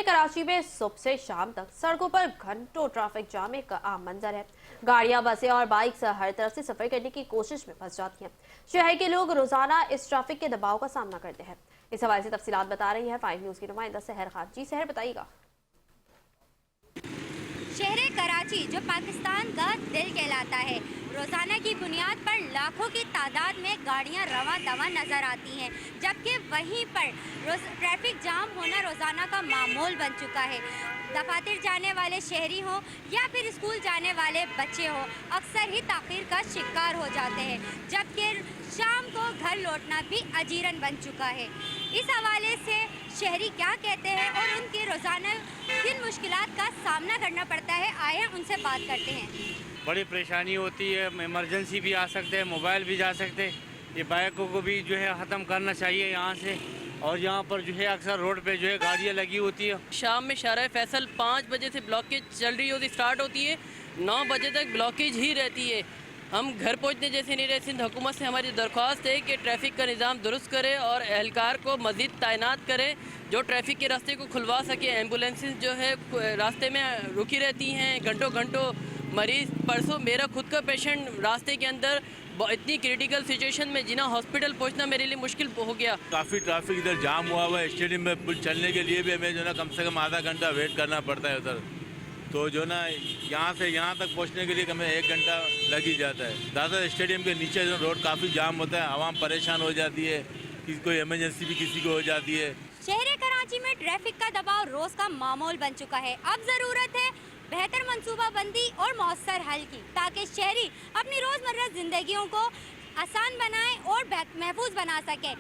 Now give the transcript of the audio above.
शहर कराची में सुबह से शाम तक सड़कों पर घंटों ट्रैफिक जाम एक आम मंजर है। गाड़ियां, बसें और बाइक्स हर तरफ से सफर करने की कोशिश में फंस जाती हैं। शहर के लोग रोजाना इस ट्रैफिक के दबाव का सामना करते हैं। इस हवाले से तफसीलात बता रही है 5 न्यूज की नुमाइंदा सहर खान। जी सहर, बताइएगा। शहर कराची जो पाकिस्तान का दिल कहलाता है, रोजाना की बुनियाद पर लाखों की तादाद में गाड़ियां रवां दवा नजर आती हैं, जबकि वहीं पर ट्रैफिक जाम होना रोजाना का मामूल बन चुका है। दफातर जाने वाले शहरी हों या फिर स्कूल जाने वाले बच्चे हों, अक्सर ही ताखीर का शिकार हो जाते हैं, जबकि शाम को घर लौटना भी अजीरन बन चुका है। इस हवाले से शहरी क्या कहते हैं और उनके रोजाना किन मुश्किलात का सामना करना पड़ता है, आए उनसे बात करते हैं। बड़ी परेशानी होती है, इमरजेंसी भी आ सकते हैं, मोबाइल भी जा सकते हैं। ये बाइकों को भी जो है ख़त्म करना चाहिए यहाँ से। और यहाँ पर जो है अक्सर रोड पे जो है गाड़ियाँ लगी होती है। शाम में शारा फैसल 5 बजे से ब्लॉकेज चल रही होती, स्टार्ट होती है, 9 बजे तक ब्लॉकेज ही रहती है। हम घर पहुँचने जैसे नहीं रहे। सिंध हुकूमत से हमारी दरख्वास्त है कि ट्रैफिक का निज़ाम दुरुस्त करे और एहलकार को मज़ीद तैनात करे जो ट्रैफिक के रास्ते को खुलवा सके। एम्बुलेंसेस जो है रास्ते में रुकी रहती हैं घंटों घंटों। मरीज़, परसों मेरा खुद का पेशेंट रास्ते के अंदर इतनी क्रिटिकल सिचुएशन में जिना हॉस्पिटल पहुंचना मेरे लिए मुश्किल हो गया। काफ़ी ट्रैफिक इधर जाम हुआ है। स्टेडियम में पुल चलने के लिए भी हमें जो ना कम से कम आधा घंटा वेट करना पड़ता है उधर। तो जो ना यहाँ से यहाँ तक पहुँचने के लिए हमें 1 घंटा लग ही जाता है। ज़्यादा स्टेडियम के नीचे जो रोड काफ़ी जाम होता है, आवाम परेशान हो जाती है, किसी कोई इमरजेंसी भी किसी को हो जाती है। शहर कराची में ट्रैफिक का दबाव रोज का मामूल बन चुका है। अब जरूरत है बेहतर मंसूबाबंदी और मौसर हल की, ताकि शहरी अपनी रोजमर्रा जिंदगियों को आसान बनाएं और महफूज बना सकें।